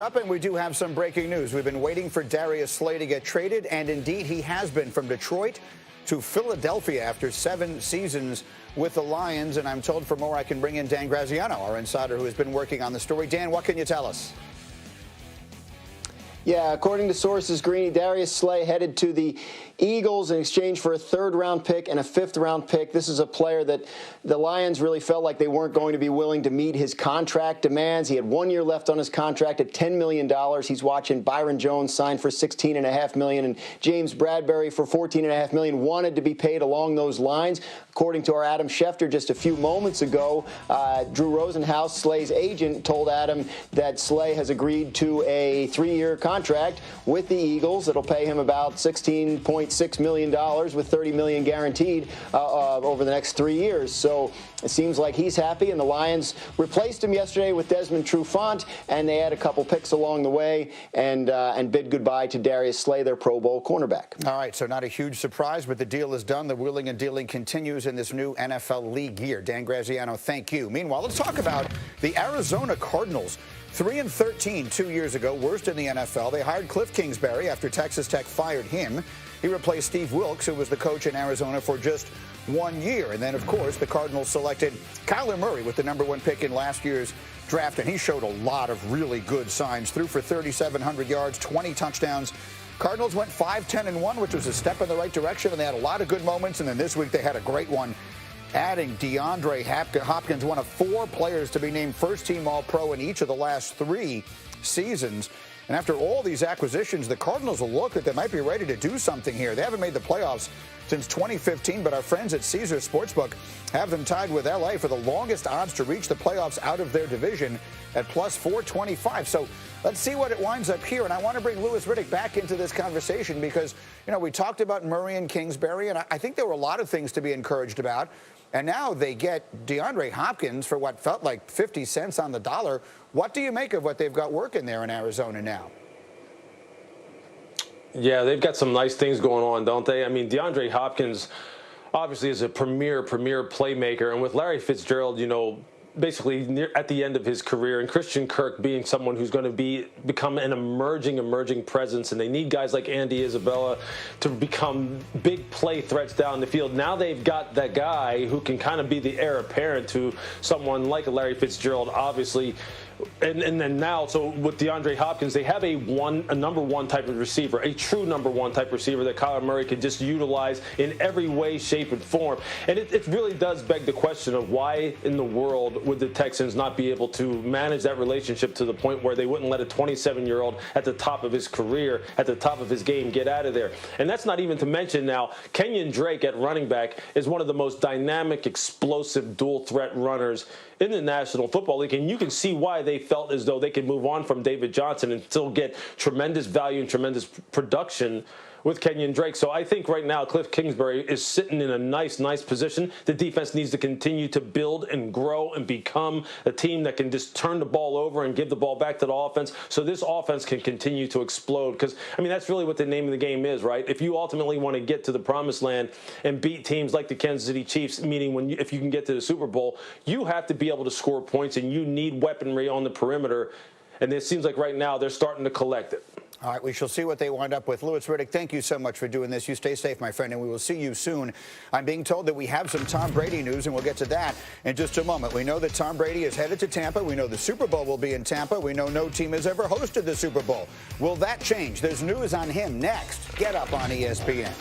Up, and we do have some breaking news. We've been waiting for Darius Slay to get traded, and indeed he has been, from Detroit to Philadelphia after 7 seasons with the Lions. And I'm told for more I can bring in Dan Graziano, our insider who has been working on the story. Dan, what can you tell us? Yeah, according to sources, Greeny, Darius Slay headed to the Eagles in exchange for a 3rd-round pick and a 5th-round pick. This is a player that the Lions really felt like they weren't going to be willing to meet his contract demands. He had 1 year left on his contract at $10 million. He's watching Byron Jones sign for $16.5 million, and James Bradbury for $14.5 million. Wanted to be paid along those lines. According to our Adam Schefter just a few moments ago, Drew Rosenhaus, Slay's agent, told Adam that Slay has agreed to a 3-year contract with the Eagles. It'll pay him about $16.6 million with $30 million guaranteed over the next 3 years. So it seems like he's happy, and the Lions replaced him yesterday with Desmond Trufant, and they had a couple picks along the way and bid goodbye to Darius Slay, their Pro Bowl cornerback. All right, so not a huge surprise, but the deal is done. The wheeling and dealing continues in this new NFL league year. Dan Graziano, thank you. Meanwhile, let's talk about the Arizona Cardinals. 3-13 2 years ago, worst in the NFL. They hired Cliff Kingsbury after Texas Tech fired him. He replaced Steve Wilkes, who was the coach in Arizona for just 1 year. And then, of course, the Cardinals selected Kyler Murray with the #1 pick in last year's draft, and he showed a lot of really good signs. Threw for 3,700 yards, 20 touchdowns. Cardinals went 5-10-1, which was a step in the right direction, and they had a lot of good moments. And then this week they had a great one, adding DeAndre Hopkins, one of 4 players to be named first-team All-Pro in each of the last 3 seasons. And after all these acquisitions, the Cardinals will look that they might be ready to do something here. They haven't made the playoffs since 2015, but our friends at Caesars Sportsbook have them tied with L.A. for the longest odds to reach the playoffs out of their division at plus 425. So let's see what it winds up here. And I want to bring Louis Riddick back into this conversation because, you know, we talked about Murray and Kingsbury, and I think there were a lot of things to be encouraged about. And now they get DeAndre Hopkins for what felt like 50 cents on the dollar. What do you make of what they've got working there in Arizona now? Yeah, they've got some nice things going on, don't they? I mean, DeAndre Hopkins obviously is a premier playmaker. And with Larry Fitzgerald, you know, basically at the end of his career, and Christian Kirk being someone who's going to become an emerging presence, and they need guys like Andy Isabella to become big play threats down the field. Now they've got that guy who can kind of be the heir apparent to someone like a Larry Fitzgerald, obviously. And then now, so with DeAndre Hopkins, they have a #1 type of receiver, a true #1 type receiver that Kyler Murray can just utilize in every way, shape, and form. And it really does beg the question of why in the world would the Texans not be able to manage that relationship to the point where they wouldn't let a 27-year-old at the top of his career, at the top of his game, get out of there. And that's not even to mention now, Kenyon Drake at running back is one of the most dynamic, explosive, dual-threat runners in the National Football League, and you can see why they felt as though they could move on from David Johnson and still get tremendous value and tremendous production with Kenyon Drake. So I think right now Cliff Kingsbury is sitting in a nice position. The defense needs to continue to build and grow and become a team that can just turn the ball over and give the ball back to the offense so this offense can continue to explode. Because, I mean, that's really what the name of the game is, right? If you ultimately want to get to the promised land and beat teams like the Kansas City Chiefs, meaning if you can get to the Super Bowl, you have to be able to score points, and you need weaponry on the perimeter. And it seems like right now they're starting to collect it. All right, we shall see what they wind up with. Louis Riddick, thank you so much for doing this. You stay safe, my friend, and we will see you soon. I'm being told that we have some Tom Brady news, and we'll get to that in just a moment. We know that Tom Brady is headed to Tampa. We know the Super Bowl will be in Tampa. We know no team has ever hosted the Super Bowl. Will that change? There's news on him next. Get up on ESPN.